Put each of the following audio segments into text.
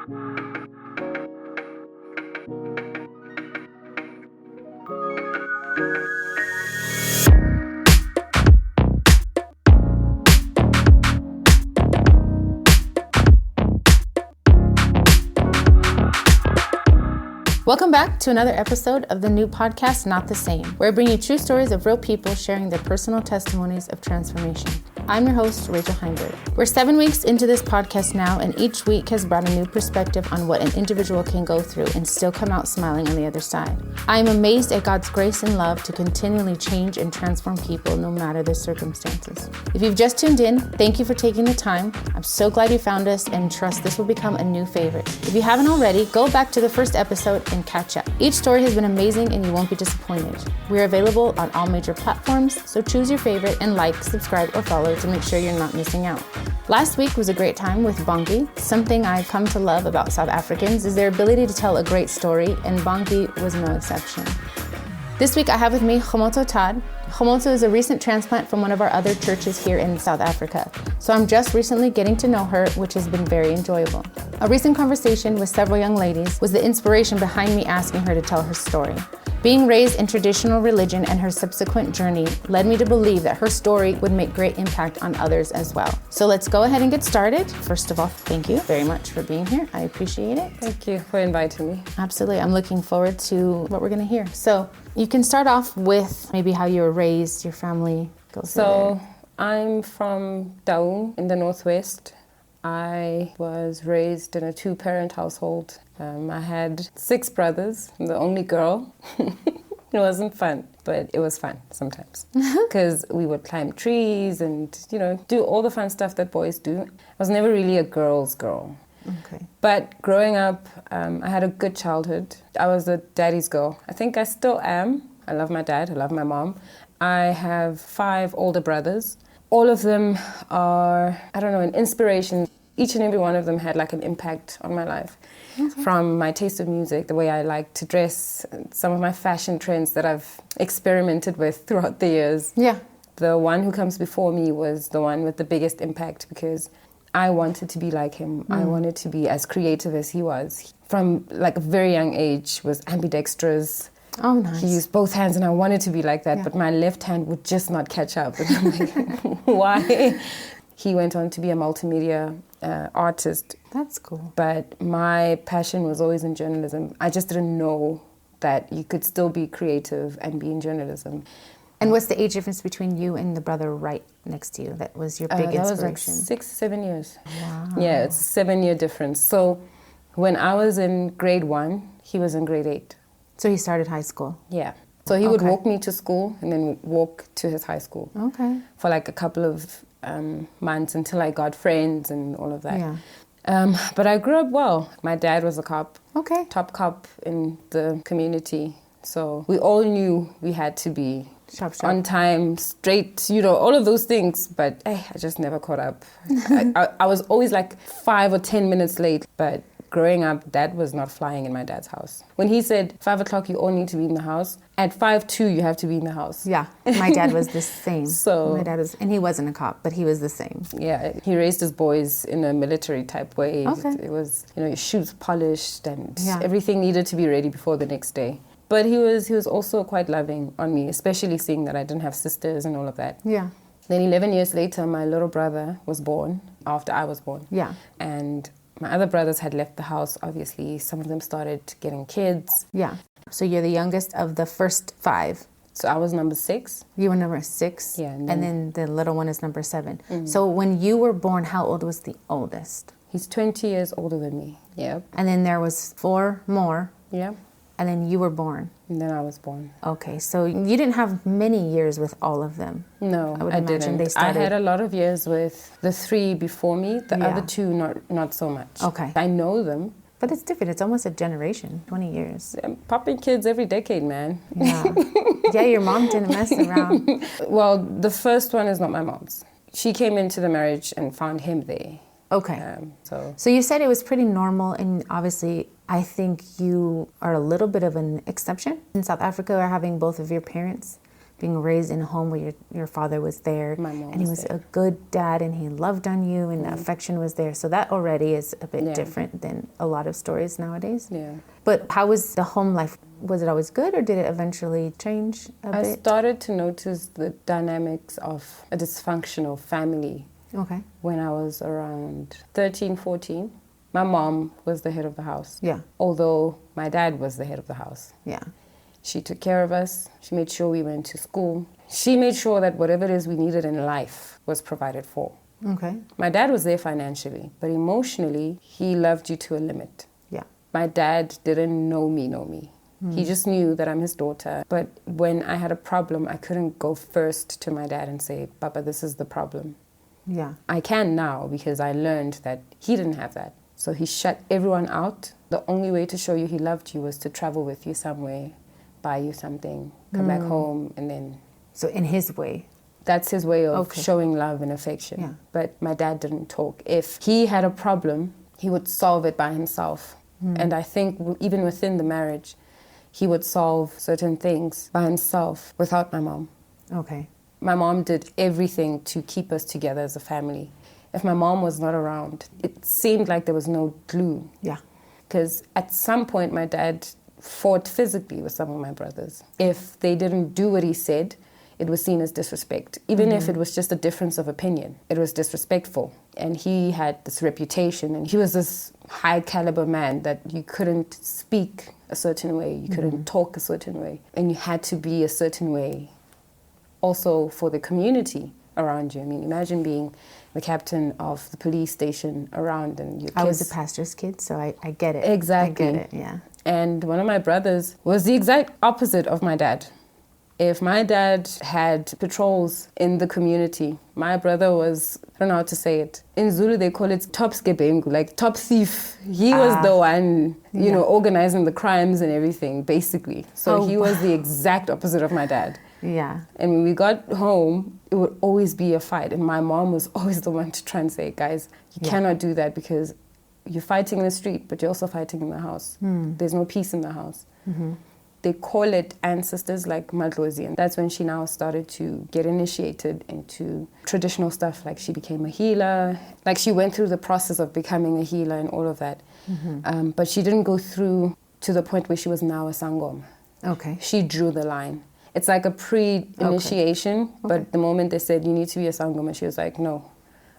Welcome back to another episode of the new podcast, Not the Same, where I bring you true stories of real people sharing their personal testimonies of transformation. I'm your host, Rachel Heinberg. We're 7 weeks into this podcast now, and each week has brought a new perspective on what an individual can go through and still come out smiling on the other side. I am amazed at God's grace and love to continually change and transform people no matter their circumstances. If you've just tuned in, thank you for taking the time. I'm so glad you found us and trust this will become a new favorite. If you haven't already, go back to the first episode and catch up. Each story has been amazing and you won't be disappointed. We're available on all major platforms, so choose your favorite and like, subscribe, or follow to make sure you're not missing out. Last week was a great time with Bongi. Something I've come to love about South Africans is their ability to tell a great story, and Bongi was no exception. This week I have with me Kgomotso Todd. Kgomotso is a recent transplant from one of our other churches here in South Africa, so I'm just recently getting to know her, which has been very enjoyable. A recent conversation with several young ladies was the inspiration behind me asking her to tell her story. Being raised in traditional religion and her subsequent journey led me to believe that her story would make great impact on others as well. So let's go ahead and get started. First of all, thank you very much for being here. I appreciate it. Thank you for inviting me. Absolutely. I'm looking forward to what we're going to hear. So you can start off with maybe how you were raised, your family. I'm from Daun in the Northwest. I was raised in a 2-parent household. I had 6 brothers. I'm the only girl. It wasn't fun, but it was fun sometimes because we would climb trees and, do all the fun stuff that boys do. I was never really a girl's girl. Okay. But growing up, I had a good childhood. I was a daddy's girl. I think I still am. I love my dad. I love my mom. I have 5 older brothers. All of them are, an inspiration. Each and every one of them had like an impact on my life. Okay. From my taste of music, the way I like to dress, some of my fashion trends that I've experimented with throughout the years. Yeah. The one who comes before me was the one with the biggest impact because I wanted to be like him. I wanted to be as creative as he was. From like a very young age, was ambidextrous. Oh, nice. He used both hands and I wanted to be like that, but my left hand would just not catch up. And I'm like, why? He went on to be a multimedia artist. That's cool. But my passion was always in journalism. I just didn't know that you could still be creative and be in journalism. And what's the age difference between you and the brother right next to you? That was your big inspiration. That was like 6, 7 years. Wow. Yeah, it's a 7-year difference. So when I was in grade 1, he was in grade 8. So he started high school? Yeah. So he would walk me to school and then walk to his high school. Okay. For like a couple of months until I got friends and all of that. Yeah. But I grew up well. My dad was a cop. Okay. Top cop in the community. So we all knew we had to be sharp. On time, straight, all of those things. But I just never caught up. I was always like 5 or 10 minutes late. But growing up, that was not flying in my dad's house. When he said 5 o'clock, you all need to be in the house. At 5:02, you have to be in the house. Yeah, my dad was the same. So and he wasn't a cop, but he was the same. Yeah, he raised his boys in a military type way. Okay. It was, your shoes polished and everything needed to be ready before the next day. But he was also quite loving on me, especially seeing that I didn't have sisters and all of that. Yeah. Then 11 years later, my little brother was born after I was born. Yeah. And my other brothers had left the house, obviously. Some of them started getting kids. Yeah. So you're the youngest of the first 5. So I was number 6. You were number 6? Yeah. And then the little one is number 7. Mm-hmm. So when you were born, how old was the oldest? He's 20 years older than me. Yep. And then there was 4 more. Yeah. And then you were born. And then I was born. Okay, so you didn't have many years with all of them. No, I imagine didn't. I had a lot of years with the 3 before me. The other 2, not so much. Okay. I know them. But it's different. It's almost a generation, 20 years. I'm popping kids every decade, man. Yeah. Yeah, your mom didn't mess around. Well, the first one is not my mom's. She came into the marriage and found him there. Okay. So you said it was pretty normal, and obviously I think you are a little bit of an exception. In South Africa, are having both of your parents being raised in a home where your father was there, My mom and he was a good dad, and he loved on you, and the affection was there. So that already is a bit different than a lot of stories nowadays. Yeah. But how was the home life? Was it always good, or did it eventually change a bit? I started to notice the dynamics of a dysfunctional family when I was around 13, 14. My mom was the head of the house. Yeah. Although my dad was the head of the house. Yeah. She took care of us. She made sure we went to school. She made sure that whatever it is we needed in life was provided for. Okay. My dad was there financially, but emotionally, he loved you to a limit. Yeah. My dad didn't know me. He just knew that I'm his daughter. But when I had a problem, I couldn't go first to my dad and say, Papa, this is the problem. Yeah. I can now because I learned that he didn't have that. So he shut everyone out. The only way to show you he loved you was to travel with you somewhere, buy you something, come back home, and then... So in his way. That's his way of showing love and affection. Yeah. But my dad didn't talk. If he had a problem, he would solve it by himself. And I think even within the marriage, he would solve certain things by himself without my mom. Okay. My mom did everything to keep us together as a family. If my mom was not around, it seemed like there was no glue. Yeah. Because at some point, my dad fought physically with some of my brothers. If they didn't do what he said, it was seen as disrespect. Even if it was just a difference of opinion, it was disrespectful. And he had this reputation, and he was this high caliber man that you couldn't speak a certain way, you couldn't talk a certain way, and you had to be a certain way also for the community around you. I mean, imagine being the captain of the police station around, and your kids... I was a pastor's kid, so I get it. Exactly. I get it, yeah. And one of my brothers was the exact opposite of my dad. If my dad had patrols in the community, my brother was, I don't know how to say it. In Zulu, they call it top skebengu, like top thief. He was the one, you know, organizing the crimes and everything, basically. So he was the exact opposite of my dad. Yeah. And when we got home, it would always be a fight. And my mom was always the one to try and say, guys, you cannot do that because you're fighting in the street, but you're also fighting in the house. There's no peace in the house. They call it ancestors like Madlozi, and that's when she now started to get initiated into traditional stuff. Like she became a healer, like she went through the process of becoming a healer and all of that. But she didn't go through to the point where she was now a sangoma. Okay. She drew the line. It's like a pre-initiation, but the moment they said you need to be a sangoma, she was like, no,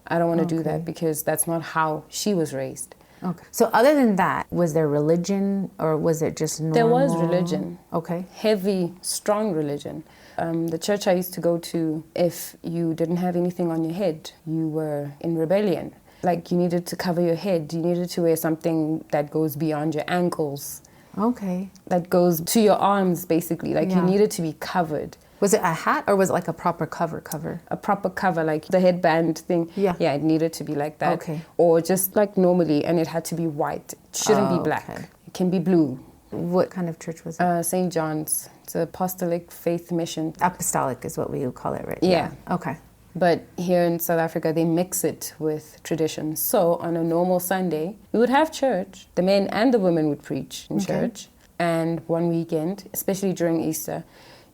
I don't want to do that because that's not how she was raised. Okay. So other than that, was there religion or was it just normal? There was religion. Okay. Heavy, strong religion. The church I used to go to, if you didn't have anything on your head, you were in rebellion. Like you needed to cover your head. You needed to wear something that goes beyond your ankles. Okay. That goes to your arms, basically. Like you needed to be covered. Was it a hat or was it like a proper cover? A proper cover, like the headband thing. Yeah, it needed to be like that. Okay. Or just like normally, and it had to be white. It shouldn't be black. Okay. It can be blue. What kind of church was it? St. John's. It's an apostolic faith mission. Apostolic is what we would call it, right? Yeah. Okay. But here in South Africa, they mix it with tradition. So on a normal Sunday, we would have church. The men and the women would preach in church. And one weekend, especially during Easter,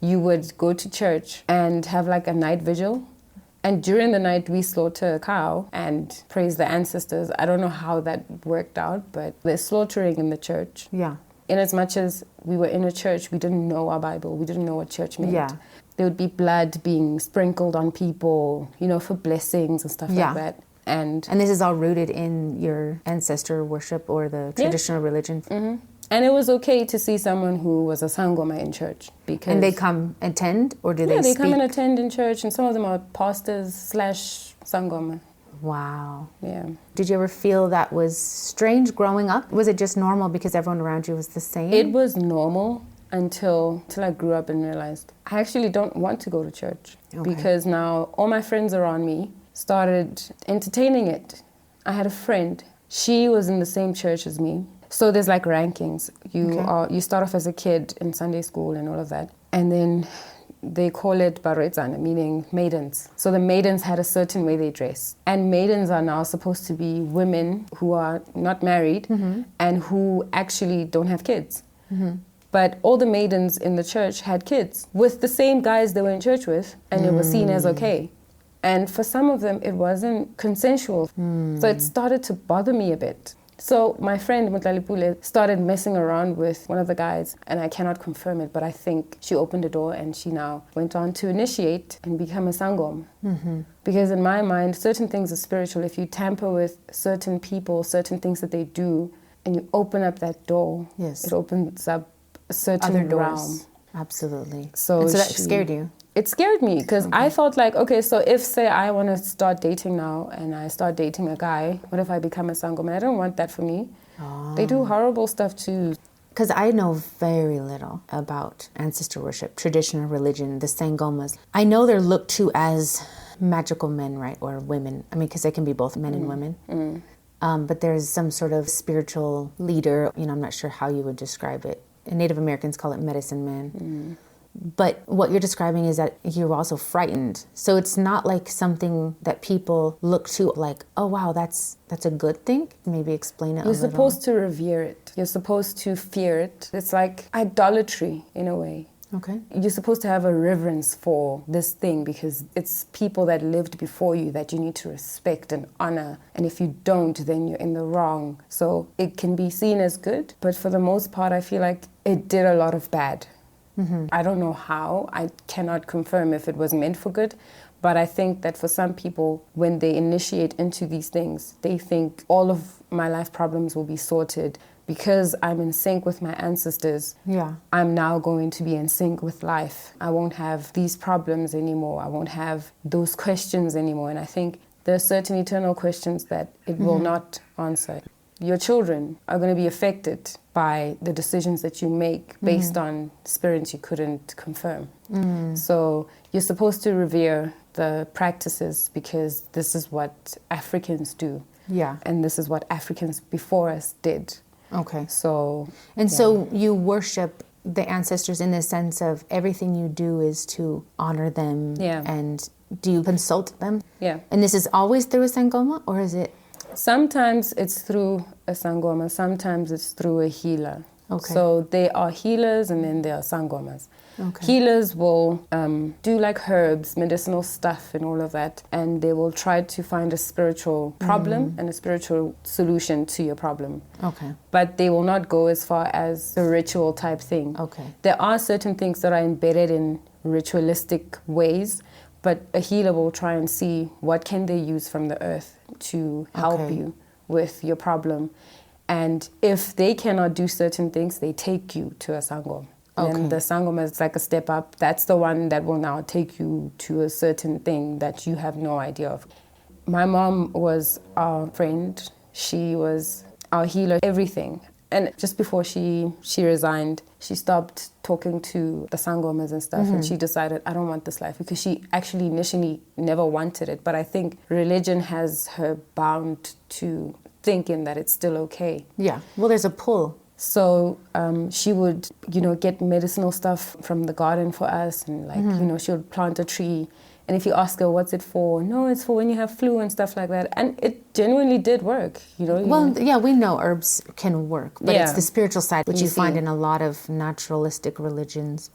you would go to church and have like a night vigil. And during the night, we slaughter a cow and praise the ancestors. I don't know how that worked out, but there's slaughtering in the church. Yeah. In as much as we were in a church, we didn't know our Bible. We didn't know what church meant. Yeah. There would be blood being sprinkled on people, you know, for blessings and stuff like that. And this is all rooted in your ancestor worship or the traditional religion? Mm-hmm. And it was okay to see someone who was a sangoma in church. And they come attend or do they speak? Yeah, they come and attend in church, and some of them are pastors / sangoma. Wow. Yeah. Did you ever feel that was strange growing up? Was it just normal because everyone around you was the same? It was normal until I grew up and realized I actually don't want to go to church because now all my friends around me started entertaining it. I had a friend. She was in the same church as me. So there's like rankings. You start off as a kid in Sunday school and all of that. And then they call it barwetsana, meaning maidens. So the maidens had a certain way they dress. And maidens are now supposed to be women who are not married and who actually don't have kids. But all the maidens in the church had kids with the same guys they were in church with, and it was seen as okay. And for some of them, it wasn't consensual. So it started to bother me a bit. So my friend Mutlalipule started messing around with one of the guys, and I cannot confirm it, but I think she opened the door and she now went on to initiate and become a sangoma. Because in my mind, certain things are spiritual. If you tamper with certain people, certain things that they do, and you open up that door, it opens up a certain other doors. Realm. Absolutely. So and so that scared you? It scared me because I felt like, okay, so if, say, I want to start dating now and I start dating a guy, what if I become a sangoma? I don't want that for me. They do horrible stuff too. Because I know very little about ancestor worship, traditional religion, the sangomas. I know they're looked to as magical men, right, or women. I mean, because they can be both men and women. But there's some sort of spiritual leader, I'm not sure how you would describe it. Native Americans call it medicine man. But what you're describing is that you're also frightened. So it's not like something that people look to like, oh, wow, that's a good thing. Maybe explain it a little. You're supposed to revere it. You're supposed to fear it. It's like idolatry in a way. Okay. You're supposed to have a reverence for this thing because it's people that lived before you that you need to respect and honor. And if you don't, then you're in the wrong. So it can be seen as good. But for the most part, I feel like it did a lot of bad. I don't know how. I cannot confirm if it was meant for good. But I think that for some people, when they initiate into these things, they think all of my life problems will be sorted. Because I'm in sync with my ancestors, I'm now going to be in sync with life. I won't have these problems anymore. I won't have those questions anymore. And I think there are certain eternal questions that it will not answer. Your children are going to be affected by the decisions that you make based on spirits you couldn't confirm. So you're supposed to revere the practices because this is what Africans do. And this is what Africans before us did. Okay. So you worship the ancestors in the sense of everything you do is to honor them. And do you consult them? And this is always through a sangoma, or is it? Sometimes it's through a sangoma, sometimes it's through a healer. Okay. So they are healers and then there are sangomas. Okay. Healers will do like herbs, medicinal stuff and all of that, and they will try to find a spiritual problem and a spiritual solution to your problem. Okay. But they will not go as far as a ritual type thing. Okay. There are certain things that are embedded in ritualistic ways, but a healer will try and see what can they use from the earth to help you with your problem. And if they cannot do certain things, they take you to a sangoma. And the sangoma is like a step up. That's the one that will now take you to a certain thing that you have no idea of. My mom was our friend. She was our healer, everything. And just before she resigned, she stopped talking to the sangomas and stuff. And she decided, I don't want this life. Because she actually initially never wanted it. But I think religion has her bound to thinking that it's still okay. Yeah. Well, there's a pull. So she would, get medicinal stuff from the garden for us. And she would plant a tree. And if you ask her, what's it for? No, it's for when you have flu and stuff like that. And it genuinely did work, Well, we know herbs can work, but it's the spiritual side, which you find in a lot of naturalistic religions.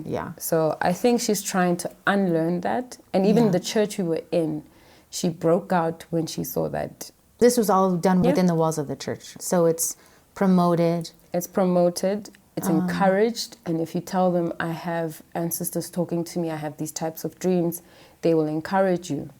Yeah. So I think she's trying to unlearn that. And even the church we were in, she broke out when she saw that. This was all done within the walls of the church. So it's promoted. It's encouraged, and if you tell them, I have ancestors talking to me, I have these types of dreams, they will encourage you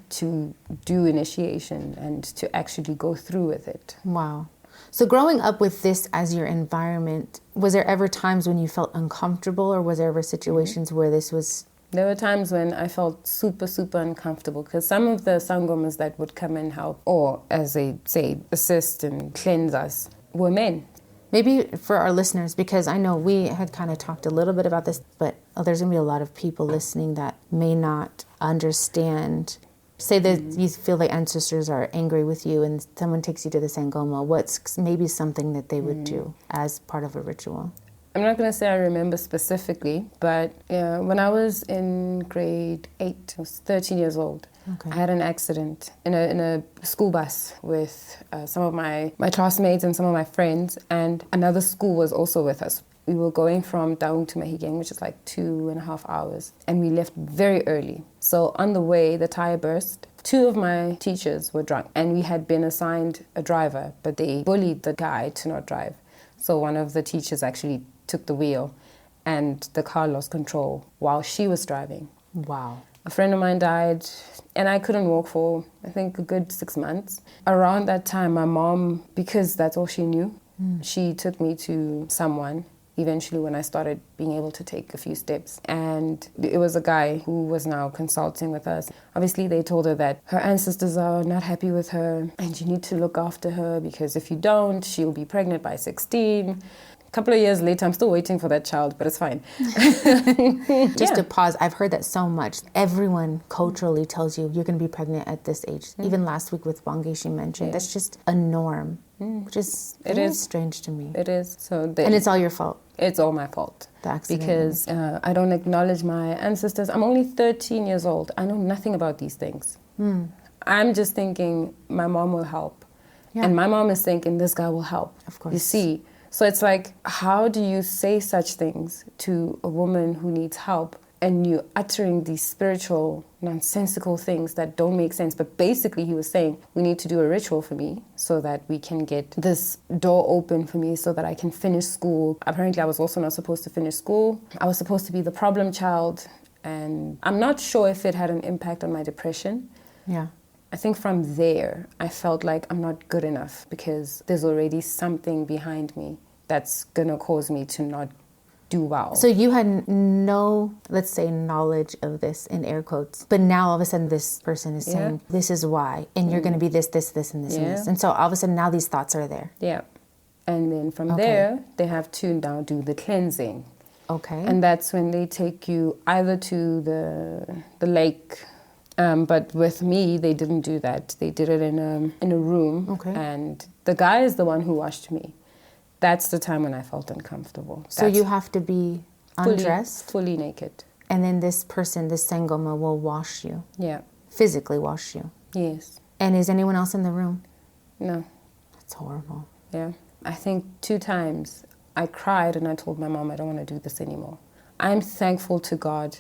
to do initiation and to actually go through with it. Wow. So growing up with this as your environment, was there ever times when you felt uncomfortable, or was there ever situations where this was... There were times when I felt super, super uncomfortable because some of the sangomas that would come and help, or as they say, assist and cleanse us, were men. Maybe for our listeners, because I know we had kind of talked a little bit about this, but there's going to be a lot of people listening that may not understand. Say that you feel like ancestors are angry with you and someone takes you to the sangoma. What's maybe something that they would do as part of a ritual? I'm not going to say I remember specifically, but when I was in grade 8, I was 13 years old. I had an accident in a school bus with some of my classmates and some of my friends, and another school was also with us. We were going from Taung to Mahigeng, which is like 2.5 hours. And we left very early. So on the way, the tire burst. 2 of my teachers were drunk. And we had been assigned a driver, but they bullied the guy to not drive. So one of the teachers actually took the wheel and the car lost control while she was driving. Wow. A friend of mine died and I couldn't walk for, I think, a good 6 months. Around that time, my mom, because that's all she knew, she took me to someone eventually when I started being able to take a few steps. And it was a guy who was now consulting with us. Obviously, they told her that her ancestors are not happy with her and you need to look after her because if you don't, she'll be pregnant by 16. A couple of years later, I'm still waiting for that child, but it's fine. Just to pause, I've heard that so much. Everyone culturally tells you you're going to be pregnant at this age. Even last week with Wange, she mentioned that's just a norm, which is very strange to me. It is. And it's all your fault. It's all my fault. The accident. Because I don't acknowledge my ancestors. I'm only 13 years old. I know nothing about these things. I'm just thinking my mom will help. Yeah. And my mom is thinking this guy will help. Of course. You see? So it's like, how do you say such things to a woman who needs help and you're uttering these spiritual, nonsensical things that don't make sense? But basically he was saying, we need to do a ritual for me so that we can get this door open for me so that I can finish school. Apparently I was also not supposed to finish school. I was supposed to be the problem child. And I'm not sure if it had an impact on my depression. Yeah. I think from there, I felt like I'm not good enough because there's already something behind me that's going to cause me to not do well. So you had no, let's say, knowledge of this in air quotes, but now all of a sudden this person is saying, this is why, and you're going to be this, this, this, and this, and this. And so all of a sudden now these thoughts are there. Yeah. And then from there, they have to now do the cleansing. Okay. And that's when they take you either to the lake. But with me, they didn't do that. They did it in a room. Okay. And the guy is the one who washed me. That's the time when I felt uncomfortable. So you have to be undressed? Fully naked. And then this person, this Sangoma, will wash you? Yeah. Physically wash you? Yes. And is anyone else in the room? No. That's horrible. Yeah. I think 2 times I cried and I told my mom I don't want to do this anymore. I'm thankful to God.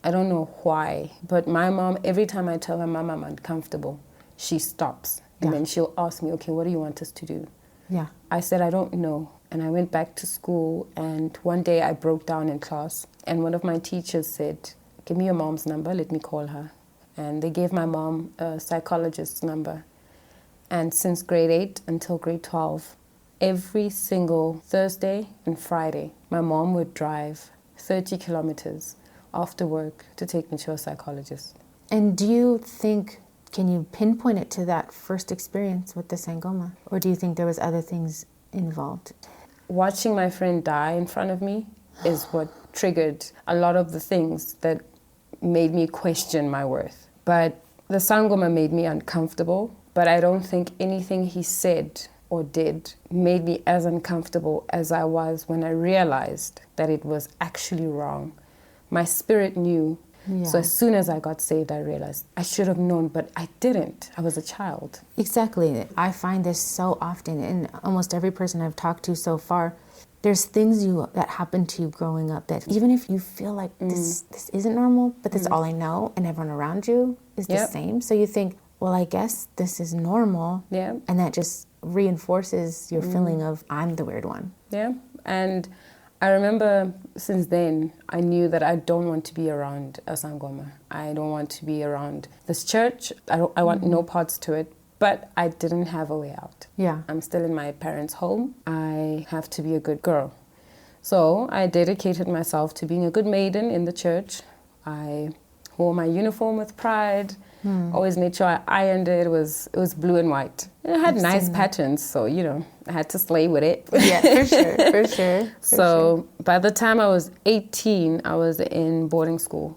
I don't know why, but my mom, every time I tell her, Mom, I'm uncomfortable, she stops. And then she'll ask me, okay, what do you want us to do? Yeah. I said, I don't know. And I went back to school, and one day I broke down in class, and one of my teachers said, give me your mom's number, let me call her. And they gave my mom a psychologist's number. And since grade 8 until grade 12, every single Thursday and Friday, my mom would drive 30 kilometers after work to take me to a psychologist. And do you think, can you pinpoint it to that first experience with the Sangoma? Or do you think there was other things involved? Watching my friend die in front of me is what triggered a lot of the things that made me question my worth. But the Sangoma made me uncomfortable, but I don't think anything he said or did made me as uncomfortable as I was when I realized that it was actually wrong. My spirit knew. Yeah. So as soon as I got saved, I realized I should have known, but I didn't. I was a child. Exactly. I find this so often in almost every person I've talked to so far. There's things that happen to you growing up that even if you feel like this isn't normal, but that's all I know, and everyone around you is the same. So you think, well, I guess this is normal. Yeah. And that just reinforces your feeling of, I'm the weird one. Yeah. And I remember since then, I knew that I don't want to be around a Sangoma. I don't want to be around this church. I want no parts to it. But I didn't have a way out. Yeah. I'm still in my parents' home. I have to be a good girl. So I dedicated myself to being a good maiden in the church. I wore my uniform with pride. Always made sure I ironed it. It was blue and white. It had nice patterns, so, I had to slay with it. Yeah, for sure. So by the time I was 18, I was in boarding school.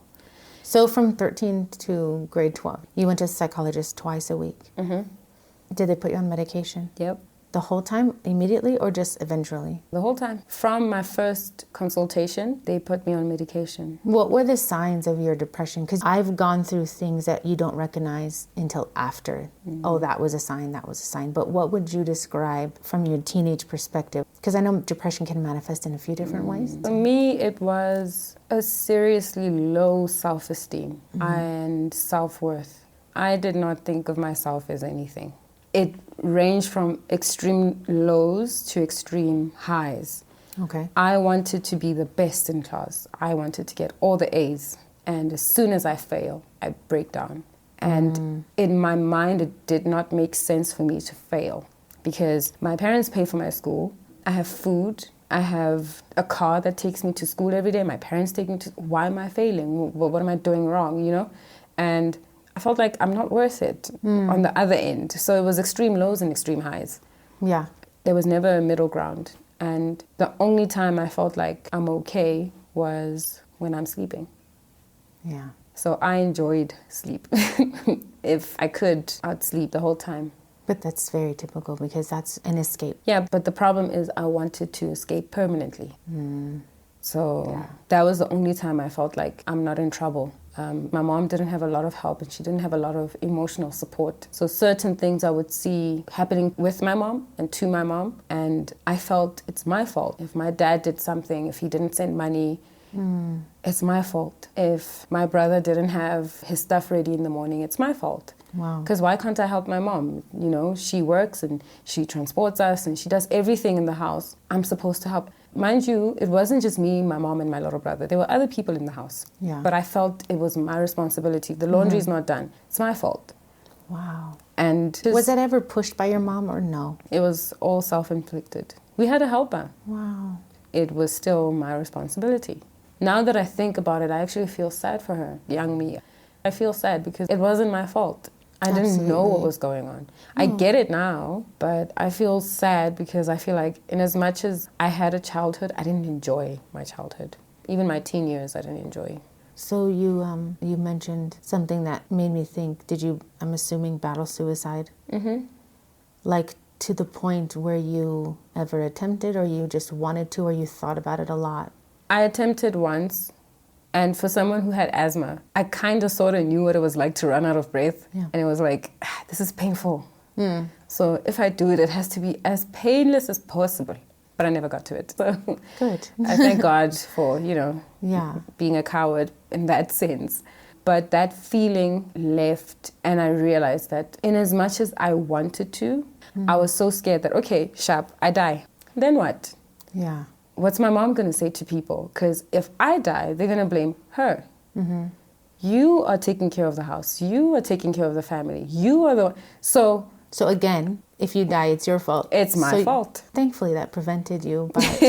So from 13 to grade 12, you went to a psychologist twice a week. Mm-hmm. Did they put you on medication? Yep. The whole time, immediately, or just eventually? The whole time. From my first consultation, they put me on medication. What were the signs of your depression? Because I've gone through things that you don't recognize until after. Oh, that was a sign, that was a sign. But what would you describe from your teenage perspective? Because I know depression can manifest in a few different ways. For me, it was a seriously low self-esteem and self-worth. I did not think of myself as anything. It ranged from extreme lows to extreme highs. Okay. I wanted to be the best in class. I wanted to get all the A's. And as soon as I fail, I break down. And in my mind, it did not make sense for me to fail because my parents pay for my school. I have food. I have a car that takes me to school every day. My parents take me to... Why am I failing? What am I doing wrong, you know? And I felt like I'm not worth it on the other end. So it was extreme lows and extreme highs. Yeah. There was never a middle ground. And the only time I felt like I'm okay was when I'm sleeping. Yeah. So I enjoyed sleep. If I could, I'd sleep the whole time. But that's very typical because that's an escape. Yeah, but the problem is I wanted to escape permanently. So that was the only time I felt like I'm not in trouble. My mom didn't have a lot of help and she didn't have a lot of emotional support. So certain things I would see happening with my mom and to my mom, and I felt it's my fault. If my dad did something, if he didn't send money, it's my fault. If my brother didn't have his stuff ready in the morning, it's my fault. Wow. Because why can't I help my mom? You know, she works and she transports us and she does everything in the house. I'm supposed to help. Mind you, it wasn't just me, my mom, and my little brother. There were other people in the house. Yeah. But I felt it was my responsibility. The laundry's not done. It's my fault. Wow. And Was that ever pushed by your mom or no? it was all self-inflicted. We had a helper. Wow. It was still my responsibility. Now that I think about it, I actually feel sad for her, young me. I feel sad because it wasn't my fault. I didn't know what was going on. I get it now, but I feel sad because I feel like in as much as I had a childhood, I didn't enjoy my childhood. Even my teen years, I didn't enjoy. So you mentioned something that made me think, did you, I'm assuming, battle suicide? Mm-hmm. Like to the point where you ever attempted or you just wanted to or you thought about it a lot? I attempted once. And for someone who had asthma, I kind of sort of knew what it was like to run out of breath. Yeah. And it was like, this is painful. So if I do it, it has to be as painless as possible. But I never got to it. So good. I thank God for, being a coward in that sense. But that feeling left and I realized that in as much as I wanted to, I was so scared that, okay, sharp, I die. Then what? Yeah. What's my mom going to say to people? Because if I die, they're going to blame her. You are taking care of the house. You are taking care of the family. You are the... So again, if you die, it's your fault. It's my fault. Thankfully, that prevented you. But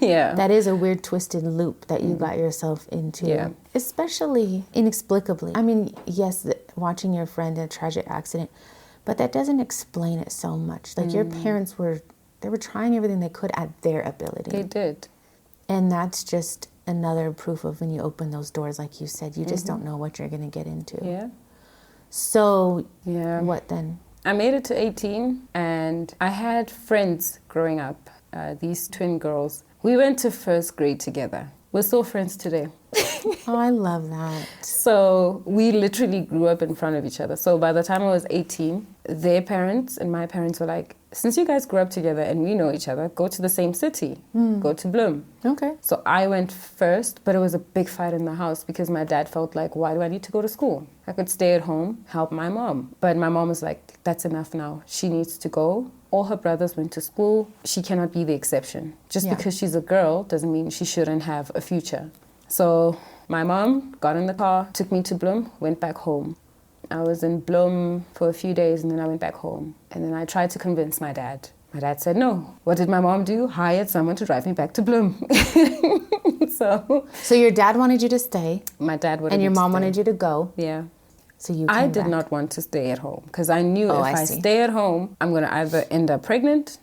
yeah. That is a weird, twisted loop that you got yourself into. Yeah. Especially inexplicably. I mean, yes, watching your friend in a tragic accident, but that doesn't explain it so much. Like your parents they were trying everything they could at their ability. They did. And that's just another proof of when you open those doors, like you said, you just don't know what you're going to get into. Yeah. So, what then? I made it to 18 and I had friends growing up, these twin girls. We went to first grade together. We're still friends today. Oh, I love that. So we literally grew up in front of each other. So by the time I was 18, their parents and my parents were like, since you guys grew up together and we know each other, go to the same city, go to Bloem. Okay. So I went first, but it was a big fight in the house because my dad felt like, why do I need to go to school? I could stay at home, help my mom. But my mom was like, that's enough now. She needs to go. All her brothers went to school. She cannot be the exception. Just because she's a girl doesn't mean she shouldn't have a future. So my mom got in the car, took me to Bloem, went back home. I was in Bloem for a few days and then I went back home. And then I tried to convince my dad. My dad said no. What did my mom do? Hired someone to drive me back to Bloem. So your dad wanted you to stay. My dad wanted me to stay. And your mom wanted you to go. Yeah. So you I did not want to stay at home because I knew if I stay at home, I'm going to either end up pregnant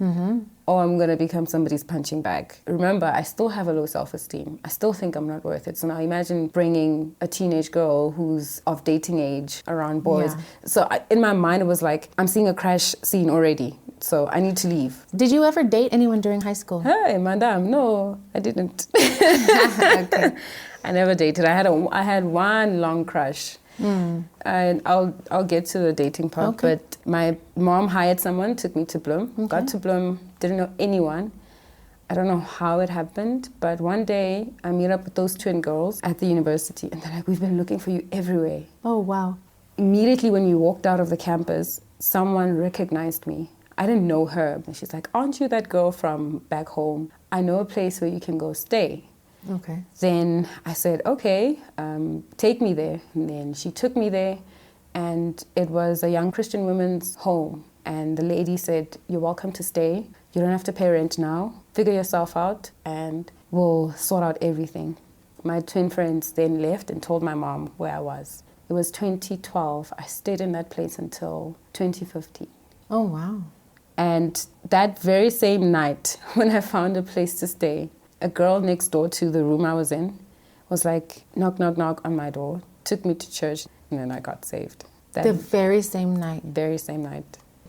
or I'm going to become somebody's punching bag. Remember, I still have a low self-esteem. I still think I'm not worth it. So now imagine bringing a teenage girl who's of dating age around boys. Yeah. So in my mind, it was like, I'm seeing a crash scene already. So I need to leave. Did you ever date anyone during high school? Hey, madam, no, I didn't. Okay. I never dated. I had one long crush. And I'll get to the dating part. Okay. But my mom hired someone, took me to Bloom. Okay. Got to Bloom, didn't know anyone. I don't know how it happened, but one day I meet up with those twin girls at the university, and they're like, we've been looking for you everywhere. Oh, wow. Immediately when we walked out of the campus, someone recognized me. I didn't know her. And she's like, aren't you that girl from back home? I know a place where you can go stay. Okay. Then I said, okay, take me there. And then she took me there, and it was a young Christian women's home. And the lady said, you're welcome to stay. You don't have to pay rent now. Figure yourself out, and we'll sort out everything. My twin friends then left and told my mom where I was. It was 2012. I stayed in that place until 2015. Oh, wow. And that very same night, when I found a place to stay, a girl next door to the room I was in was like, knock, knock, knock on my door, took me to church, and then I got saved. The very same night. Very same night.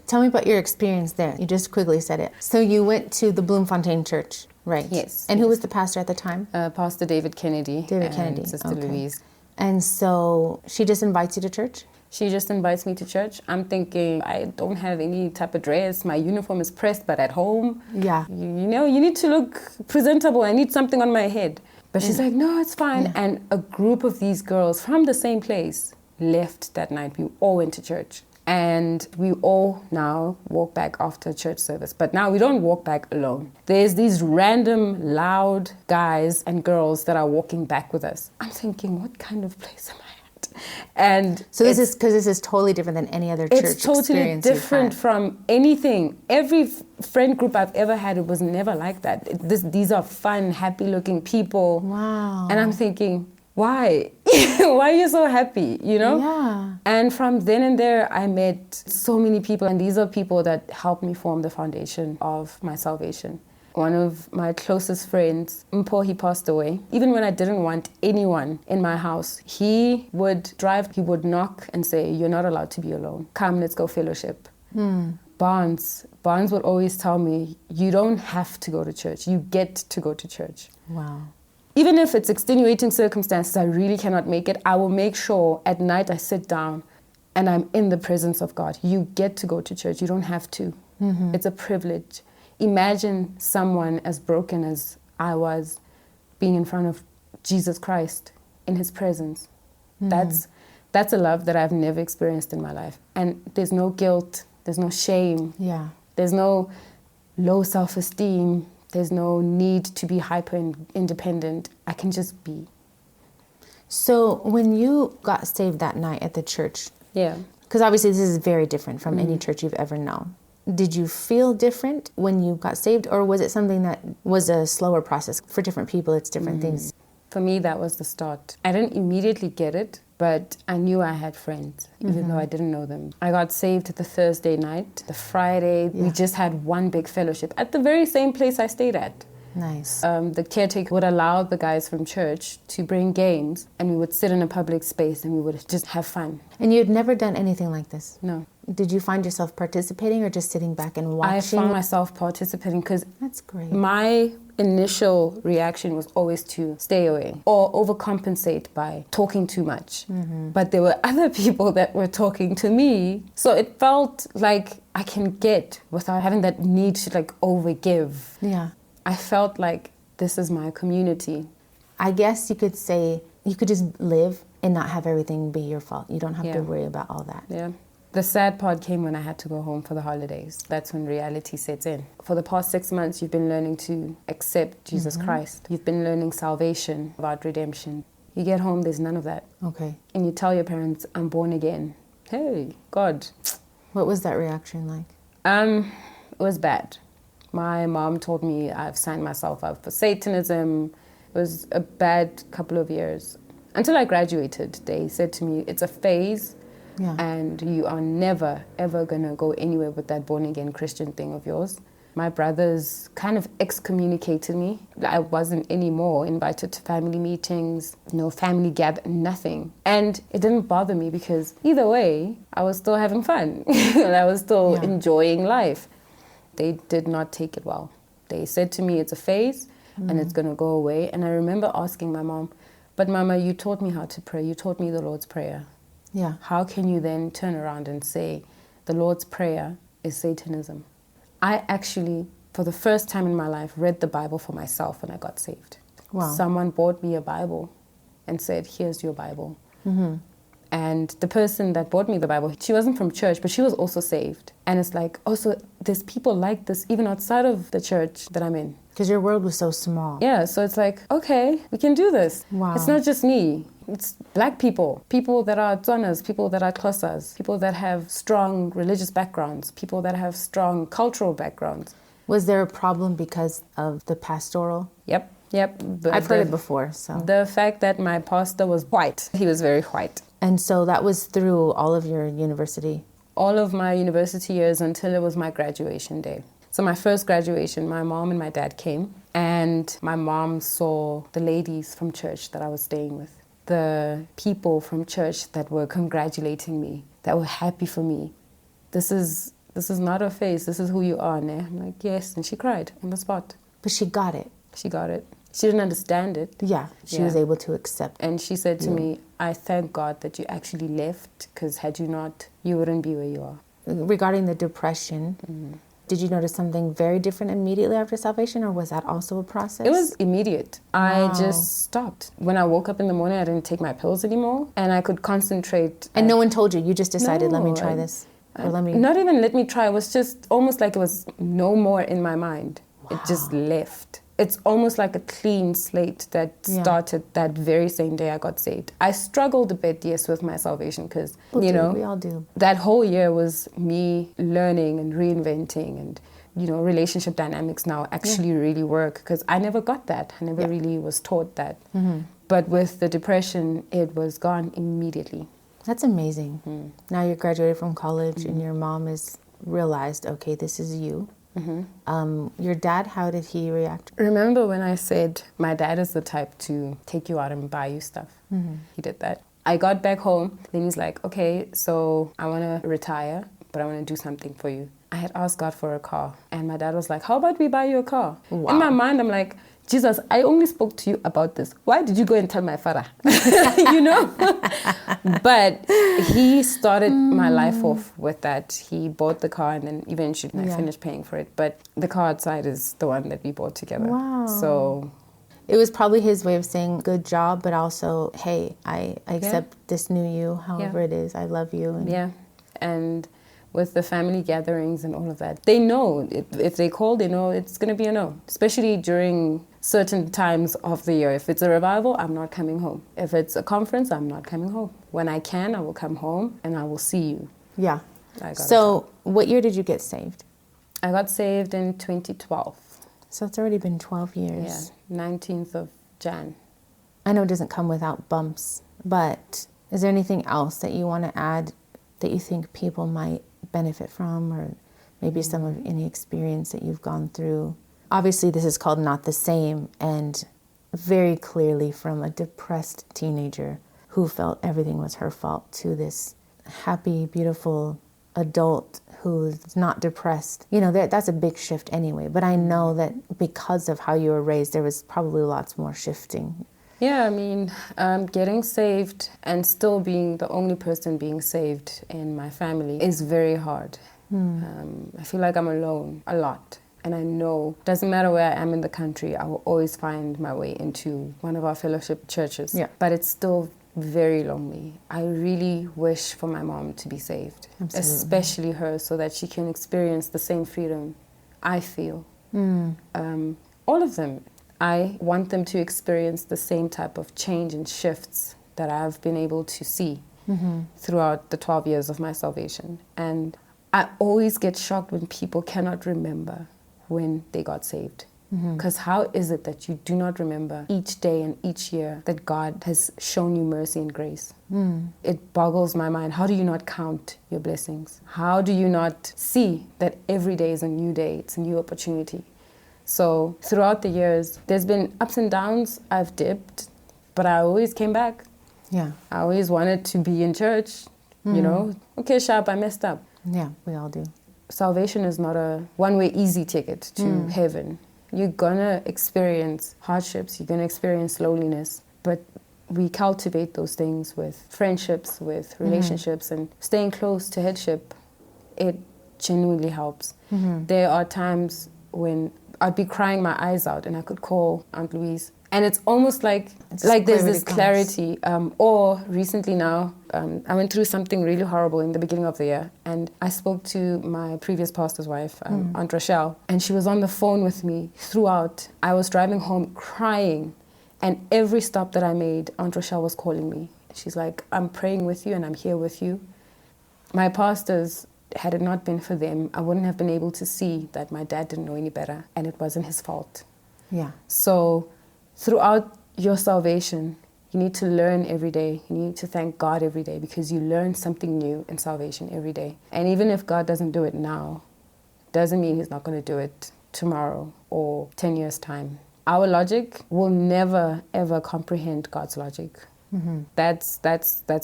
Tell me about your experience there. You just quickly said it. So you went to the Bloemfontein Church, right? Yes. And who was the pastor at the time? Pastor David Kennedy. David and Kennedy. Sister Okay. Louise. And so she just invites you to church? She just invites me to church. I'm thinking, I don't have any type of dress. My uniform is pressed, but at home. Yeah. You know, you need to look presentable. I need something on my head. But she's like, no, it's fine. Yeah. And a group of these girls from the same place left that night. We all went to church. And we all now walk back after church service. But now we don't walk back alone. There's these random, loud guys and girls that are walking back with us. I'm thinking, what kind of place am I at? And So this is because this is totally different than any other church it's totally experience you've different had. from anything. Every friend group I've ever had, it was never like that. These are fun, happy-looking people. Wow. And I'm thinking, why? Why are you so happy, you know? Yeah. And from then and there, I met so many people, and these are people that helped me form the foundation of my salvation. One of my closest friends, Mpo, he passed away. Even when I didn't want anyone in my house, he would drive, he would knock and say, you're not allowed to be alone. Come, let's go fellowship. Barnes would always tell me, you don't have to go to church. You get to go to church. Wow. Even if it's extenuating circumstances, I really cannot make it, I will make sure at night I sit down and I'm in the presence of God. You get to go to church. You don't have to. It's a privilege. Imagine someone as broken as I was being in front of Jesus Christ in his presence. That's a love that I've never experienced in my life. And there's no guilt. There's no shame. Yeah. There's no low self-esteem. There's no need to be hyper-independent. I can just be. So when you got saved that night at the church, Yeah. because obviously this is very different from any church you've ever known, did you feel different when you got saved, or was it something that was a slower process? For different people, it's different things. For me, that was the start. I didn't immediately get it, but I knew I had friends, even though I didn't know them. I got saved the Thursday night. The Friday, we just had one big fellowship at the very same place I stayed at. Nice. The caretaker would allow the guys from church to bring games, and we would sit in a public space and we would just have fun. And you had never done anything like this? No. Did you find yourself participating or just sitting back and watching? I found myself participating because That's great. my initial reaction was always to stay away or overcompensate by talking too much. But there were other people that were talking to me. So it felt like I can get without having that need to like overgive. Yeah. I felt like this is my community. I guess you could say you could just live and not have everything be your fault. You don't have to worry about all that. Yeah. The sad part came when I had to go home for the holidays. That's when reality sets in. For the past 6 months, you've been learning to accept Jesus Christ. You've been learning salvation, about redemption. You get home, there's none of that. Okay. And you tell your parents, I'm born again. Hey, God. What was that reaction like? It was bad. My mom told me I've signed myself up for Satanism. It was a bad couple of years. Until I graduated, they said to me, it's a phase. Yeah. And you are never, ever going to go anywhere with that born-again Christian thing of yours. My brothers kind of excommunicated me. I wasn't anymore invited to family meetings, no family nothing. And it didn't bother me because either way, I was still having fun. I was still enjoying life. They did not take it well. They said to me, it's a phase and it's going to go away. And I remember asking my mom, but Mama, you taught me how to pray. You taught me the Lord's Prayer. Yeah. How can you then turn around and say the Lord's Prayer is Satanism? I actually, for the first time in my life, read the Bible for myself when I got saved. Wow. Someone bought me a Bible and said, here's your Bible. And the person that bought me the Bible, she wasn't from church, but she was also saved. And it's like, so there's people like this even outside of the church that I'm in. Because your world was so small. Yeah, so it's like, okay, we can do this. Wow. It's not just me. It's black people that are Tsonas, people that are Xhosas, people that have strong religious backgrounds, people that have strong cultural backgrounds. Was there a problem because of the pastoral? Yep. I've heard it before. So the fact that my pastor was white, he was very white. And so that was through all of your university? All of my university years until it was my graduation day. So my first graduation, my mom and my dad came, and my mom saw the ladies from church that I was staying with, the people from church that were congratulating me, that were happy for me. This is not a phase, this is who you are, ne? I'm like, yes, and she cried on the spot. But she got it. She got it. She didn't understand it. Yeah, she was able to accept it. And she said to me, I thank God that you actually left, because had you not, you wouldn't be where you are. Regarding the depression, did you notice something very different immediately after salvation, or was that also a process? It was immediate. Wow. I just stopped. When I woke up in the morning, I didn't take my pills anymore, and I could concentrate. And no one told you? You just decided, no, let me try this? Or let me... Not even let me try. It was just almost like it was no more in my mind. Wow. It just left. It's almost like a clean slate that started that very same day I got saved. I struggled a bit, yes, with my salvation because, we all do. That whole year was me learning and reinventing and, relationship dynamics now actually really work because I never got that. I never really was taught that. But with the depression, it was gone immediately. That's amazing. Now you're graduated from college and your mom has realized, okay, this is you. Your dad, how did he react? Remember when I said my dad is the type to take you out and buy you stuff? He did that. I got back home, then he's like, okay, so I want to retire, but I want to do something for you. I had asked God for a car, and my dad was like, how about we buy you a car? Wow. In my mind, I'm like, Jesus, I only spoke to you about this. Why did you go and tell my father? But he started my life off with that. He bought the car and then eventually I finished paying for it. But the car outside is the one that we bought together. Wow. So it was probably his way of saying good job, but also, hey, I accept this new you, however it is. I love you. And with the family gatherings and all of that, they know if they call, they know it's going to be a no, especially during certain times of the year. If it's a revival, I'm not coming home. If it's a conference, I'm not coming home. When I can, I will come home and I will see you. Yeah. So what year did you get saved? I got saved in 2012. So it's already been 12 years. Yeah, 19th of Jan. I know it doesn't come without bumps, but is there anything else that you want to add that you think people might benefit from, or maybe some of any experience that you've gone through? Obviously, this is called Not the Same, and very clearly from a depressed teenager who felt everything was her fault to this happy, beautiful adult who's not depressed. That's a big shift anyway, but I know that because of how you were raised, there was probably lots more shifting. Yeah, I mean, getting saved and still being the only person being saved in my family is very hard. I feel like I'm alone a lot. And I know, doesn't matter where I am in the country, I will always find my way into one of our fellowship churches. Yeah. But it's still very lonely. I really wish for my mom to be saved. Absolutely. Especially her, so that she can experience the same freedom I feel. All of them. I want them to experience the same type of change and shifts that I've been able to see throughout the 12 years of my salvation. And I always get shocked when people cannot remember when they got saved. Because how is it that you do not remember each day and each year that God has shown you mercy and grace? It boggles my mind. How do you not count your blessings? How do you not see that every day is a new day? It's a new opportunity. So throughout the years, there's been ups and downs. I've dipped, but I always came back. Yeah. I always wanted to be in church, you know. Okay, sharp, I messed up. Yeah, we all do. Salvation is not a one-way easy ticket to heaven. You're gonna experience hardships, you're gonna experience loneliness, but we cultivate those things with friendships, with relationships, and staying close to headship. It genuinely helps. There are times when I'd be crying my eyes out and I could call Aunt Louise, and it's almost like there's this clarity. Or recently now, I went through something really horrible in the beginning of the year, and I spoke to my previous pastor's wife, Aunt Rochelle, and she was on the phone with me throughout. I was driving home crying, and every stop that I made, Aunt Rochelle was calling me. She's like, I'm praying with you and I'm here with you. My pastors, had it not been for them, I wouldn't have been able to see that my dad didn't know any better, and it wasn't his fault. Yeah. So throughout your salvation, you need to learn every day. You need to thank God every day, because you learn something new in salvation every day. And even if God doesn't do it now, doesn't mean he's not going to do it tomorrow or 10 years' time. Our logic will never, ever comprehend God's logic. That's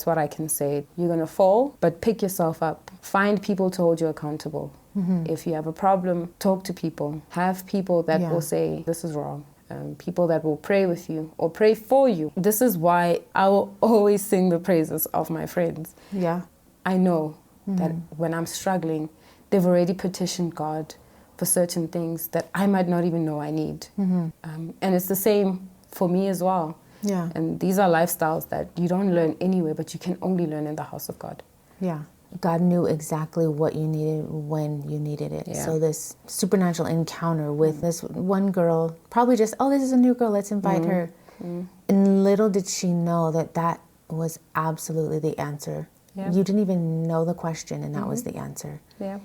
what I can say. You're going to fall, but pick yourself up. Find people to hold you accountable. If you have a problem, talk to people. Have people that will say, this is wrong. People that will pray with you or pray for you. This is why I will always sing the praises of my friends. Yeah. I know that when I'm struggling, they've already petitioned God for certain things that I might not even know I need. And it's the same for me as well. Yeah. And these are lifestyles that you don't learn anywhere, but you can only learn in the house of God. Yeah. God knew exactly what you needed when you needed it. Yeah. So this supernatural encounter with this one girl, probably just, oh, this is a new girl, let's invite her. And little did she know that that was absolutely the answer. Yeah. You didn't even know the question, and that was the answer. Yeah.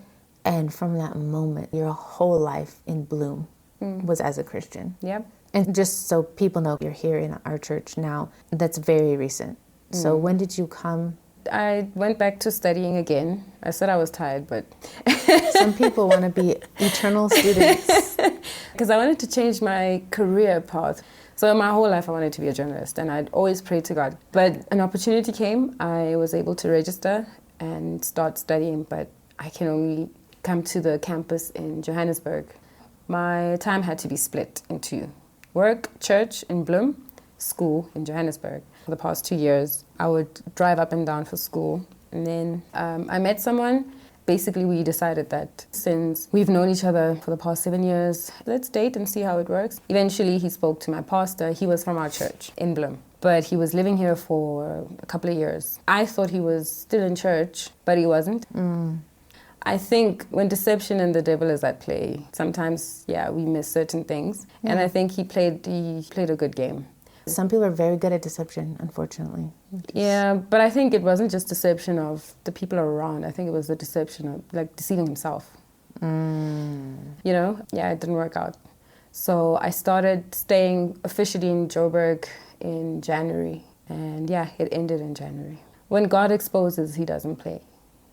And from that moment, your whole life in bloom was as a Christian. Yeah. And just so people know, you're here in our church now. That's very recent. So when did you come? I went back to studying again. I said I was tired, but... Some people want to be eternal students. Because I wanted to change my career path. So my whole life I wanted to be a journalist, and I'd always prayed to God. But an opportunity came. I was able to register and start studying, but I can only come to the campus in Johannesburg. My time had to be split into work, church in Bloem, school in Johannesburg. For the past 2 years, I would drive up and down for school. And then I met someone. Basically, we decided that since we've known each other for the past 7 years, let's date and see how it works. Eventually, he spoke to my pastor. He was from our church in Bloem, but he was living here for a couple of years. I thought he was still in church, but he wasn't. I think when deception and the devil is at play, sometimes, we miss certain things. Yeah. And I think he played a good game. Some people are very good at deception, unfortunately. Yeah, but I think it wasn't just deception of the people around. I think it was the deception of, deceiving himself. You know? Yeah, it didn't work out. So I started staying officially in Joburg in January. And it ended in January. When God exposes, he doesn't play.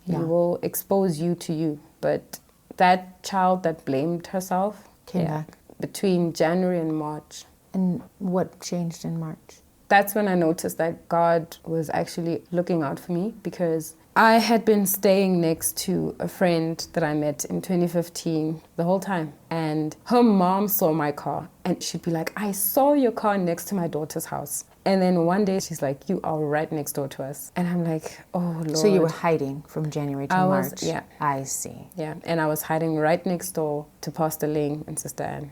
He will expose you to you. But that child that blamed herself came back between January and March. And what changed in March? That's when I noticed that God was actually looking out for me, because I had been staying next to a friend that I met in 2015 the whole time. And her mom saw my car, and she'd be like, I saw your car next to my daughter's house. And then one day she's like, you are right next door to us. And I'm like, oh, Lord. So you were hiding from January to March? Yeah. I see. Yeah, and I was hiding right next door to Pastor Ling and Sister Anne,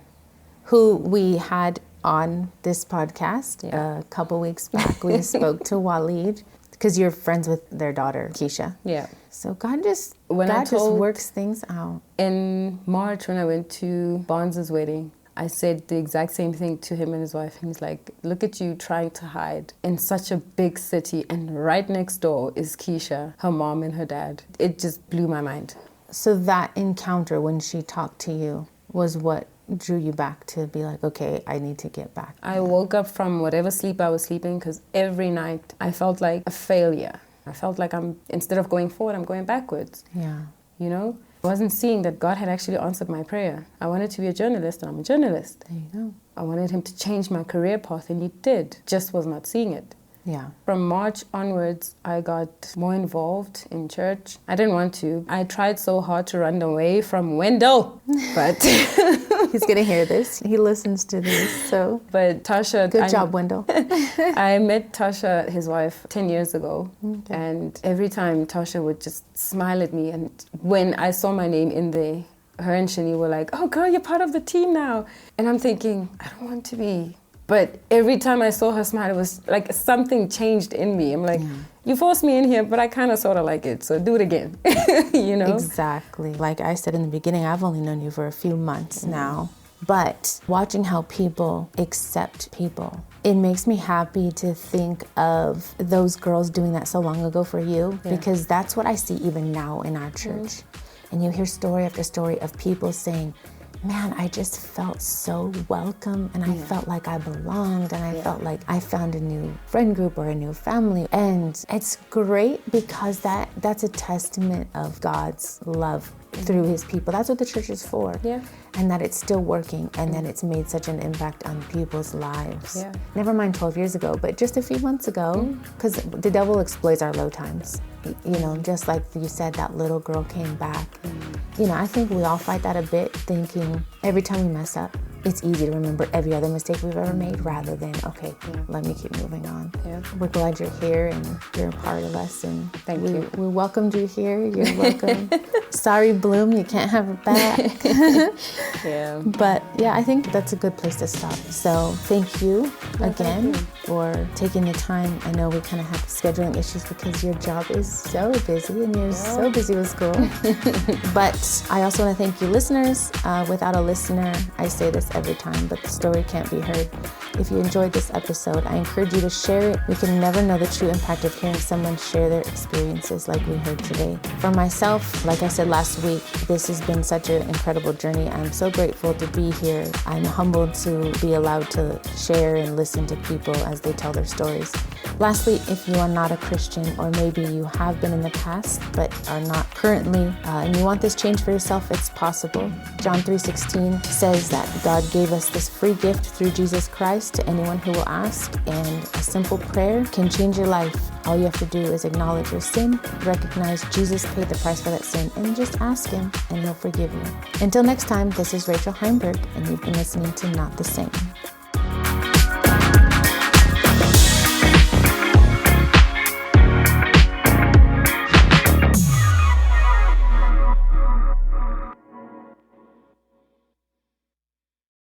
who we had on this podcast a couple weeks back. We spoke to Waleed, because you're friends with their daughter, Keisha. Yeah. So God just works things out. In March, when I went to Barnes' wedding, I said the exact same thing to him and his wife. And he's like, look at you trying to hide in such a big city, and right next door is Keisha, her mom and her dad. It just blew my mind. So that encounter when she talked to you, was what drew you back to be like, okay, I need to get back. I woke up from whatever sleep I was sleeping because every night I felt like a failure. I felt like instead of going forward, I'm going backwards. Yeah. You know? I wasn't seeing that God had actually answered my prayer. I wanted to be a journalist, and I'm a journalist. There you go. I wanted him to change my career path, and he did. Just was not seeing it. Yeah. From March onwards, I got more involved in church. I didn't want to. I tried so hard to run away from Wendell, but... He's going to hear this. He listens to this, so... But Tasha... Good job, Wendell. I met Tasha, his wife, 10 years ago. Okay. And every time Tasha would just smile at me. And when I saw my name in there, her and Shani were like, oh, girl, you're part of the team now. And I'm thinking, I don't want to be... But every time I saw her smile, it was like something changed in me. I'm like, you forced me in here, but I kind of sort of like it, so do it again, you know? Exactly. Like I said in the beginning, I've only known you for a few months now, but watching how people accept people, it makes me happy to think of those girls doing that so long ago for you, because that's what I see even now in our church. And you hear story after story of people saying, man, I just felt so welcome, and I felt like I belonged, and I felt like I found a new friend group or a new family. And it's great because that's a testament of God's love through his people. That's what the church is for. Yeah. And that it's still working, and that it's made such an impact on people's lives. Yeah. Never mind 12 years ago, but just a few months ago, because the devil exploits our low times. You know, just like you said, that little girl came back. You know, I think we all fight that a bit, thinking every time we mess up, it's easy to remember every other mistake we've ever made rather than, okay, let me keep moving on. Yeah. We're glad you're here and you're a part of us, and Thank you. We welcomed you here. You're welcome. Sorry, Bloom, you can't have it back. Yeah. But yeah, I think that's a good place to stop. So thank you again for taking the time. I know we kind of have scheduling issues because your job is so busy and you're so busy with school. But I also want to thank you listeners. Without a listener, I say this every time, but the story can't be heard. If you enjoyed this episode, I encourage you to share it. We can never know the true impact of hearing someone share their experiences like we heard today. For myself, like I said last week, this has been such an incredible journey. I'm so grateful to be here. I'm humbled to be allowed to share and listen to people as they tell their stories. Lastly, if you are not a Christian, or maybe you have been in the past but are not currently, and you want this change for yourself, it's possible. John 3:16 says that God gave us this free gift through Jesus Christ to anyone who will ask, and a simple prayer can change your life. All you have to do is acknowledge your sin, recognize Jesus paid the price for that sin, and just ask him and he'll forgive you. Until next time, this is Rachel Heimberg, and you've been listening to Not the Same.